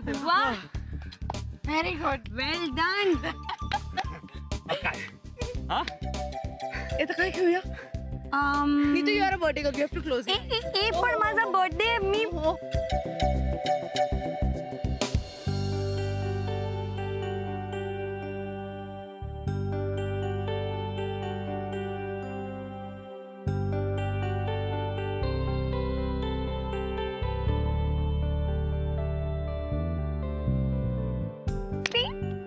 असेल. वाह, very good, वेल done. काय हा आता काय घेऊया? Neetu, you are a birthday girl, you have to close. ए पण माझा बर्थडे मी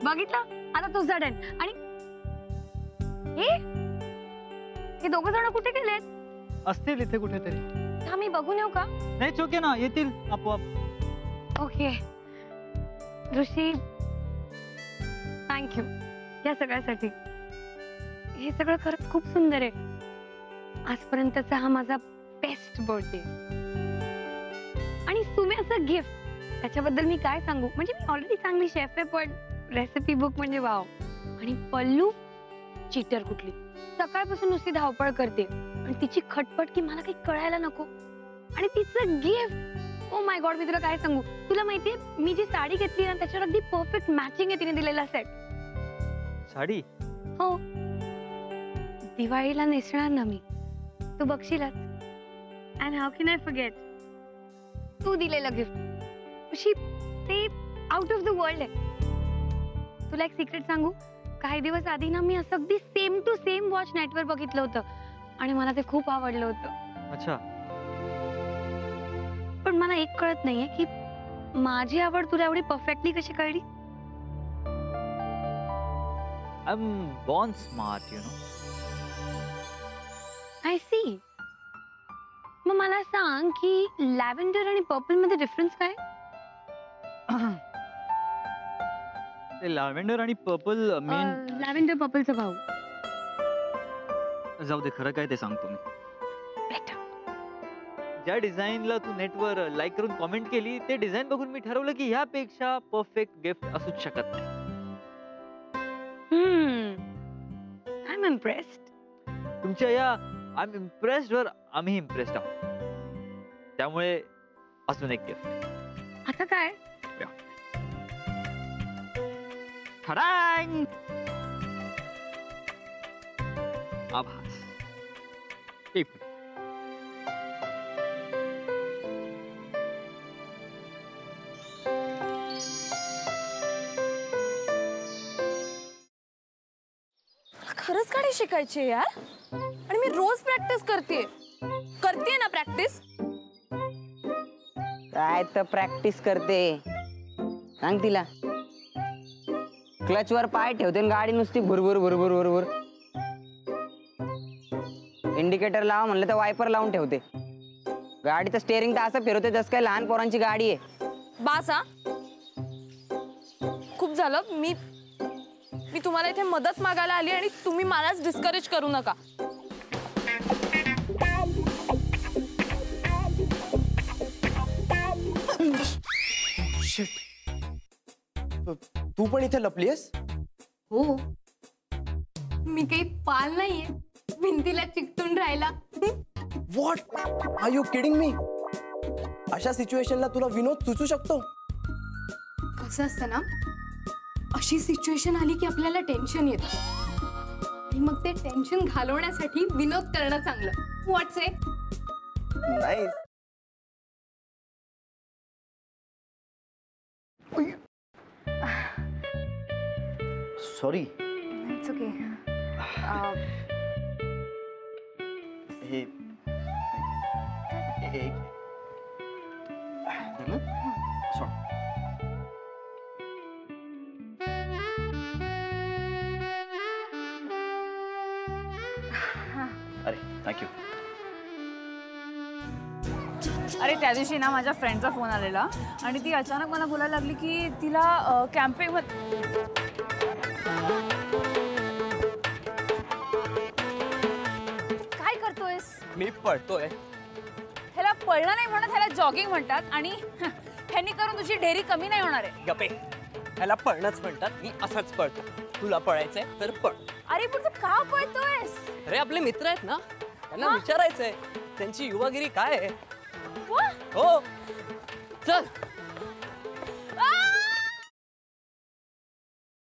बघितलं. आता तुझा डन. आणि हे दोघं जण कुठे गेलेत? असतील इथे कुठेतरी. हा, मी बघून येऊ का? नाही, चोके ना, येतील आपोआप. ओके ऋषी, थँक्यू या सगळ्यासाठी. हे सगळं खरंच खूप सुंदर आहे. आजपर्यंतचा हा माझा बेस्ट बर्थडे. आणि सुम्याचं गिफ्ट, त्याच्याबद्दल मी काय सांगू. म्हणजे मी ऑलरेडी चांगली शेफ आहे, पण रेसिपी बुक म्हणजे वाव. आणि पल्लू चीटर कुठली, सकाळपासून नुसती धावपळ करते आणि तिची खटपट की मला काही कळायला नको. आणि तिचं गिफ्ट, ओ माय गॉड, मी तुला काय सांगू. तुला माहितीये मी जी साडी घेतली ना, त्याच्यावर अगदी परफेक्ट मॅचिंग आहे तिने दिलेला सेट. साडी? हो, दिवाळीला नेसणार ना मी, तू बघशीलच. And how can I forget तू दिलेलं गिफ्ट. ते आउट ऑफ द वर्ल्ड आहे. तुला एक सिक्रेट सांगू. काही दिवस आधी ना मी असं अगदी सेम टू सेम वॉच नेटवर बघितलं होतं आणि मला ते खूप आवडलं होतं. अच्छा. पण मला एक कळत नाहीये की माझी आवड तुला एवढी परफेक्टली कशी कळली. I am born smart, you know. I see. मग मला सांग की लॅव्हेंडर आणि पर्पल मध्ये डिफरन्स काय? लॅव्हेंडर आणि पर्पल मेन. लॅव्हेंडर पर्पलचा भाऊ. जाऊ दे, खरं काय ते सांगतो मी. ज्या डिझाईनला तू नेटवर लाईक करून कॉमेंट केली, ते डिझाईन बघून मी ठरवलं की ह्यापेक्षा परफेक्ट गिफ्ट असूच शकत नाही. I am impressed. तुमच्या या आय एम इम्प्रेस्ड वर आम्ही इम्प्रेस्ड आहोत. त्यामुळे अजून एक गिफ्ट. आता काय? ठडांग! आभास. एक मिनिट. खरंच गाडी शिकायची यार. आणि मी रोज प्रॅक्टिस करते ना. प्रॅक्टिस काय तर प्रॅक्टिस करते. सांग तिला. क्लच वर पाय ठेवते गाडी नुसती भुरभुर भुरभुर भुरभुर. इंडिकेटर लावा म्हणलं तर वायपर लावून ठेवते. गाडीचं स्टेअरिंग तर असं फिरवते जसं काय लहान पोरांची गाडी आहे. बास हा. खूप झालं. मी तुम्हाला इथे मदत मागायला आली आणि तुम्ही मलाच डिस्करेज करू नका. तू पण इथे लपलीयस? हो, मी काही पाल नाहीये भिंतीला चिकटून राहिला. What are you kidding me? अशा सिच्युएशनला तुला विनोद सुचू शकतो? कसं असतं ना, अशी सिच्युएशन आली की आपल्याला टेन्शन येतं आणि मग ते टेन्शन घालवण्यासाठी विनोद करणं चांगलं. व्हॉट्स से? नाही. सॉरी. It's okay. हे अरे थँक्यू. अरे त्या दिवशी ना माझ्या फ्रेंडचा फोन आलेला आणि ती अचानक मला बोलायला लागली की तिला कॅम्पिंग काय करतोयस? मी पळतोय. ह्याला पळणं नाही म्हणत, ह्याला जॉगिंग म्हणतात आणि ह्यांनी करून तुझी ढेरी कमी नाही होणार आहे. गप्पे. ह्याला पळणंच म्हणतात. मी असंच पळतो. तुला पळायचंय तर पळ. अरे पण तू का पळतोयस? अरे आपले मित्र आहेत ना, त्यांना विचारायचंय त्यांची युवागिरी काय आहे. हो चल.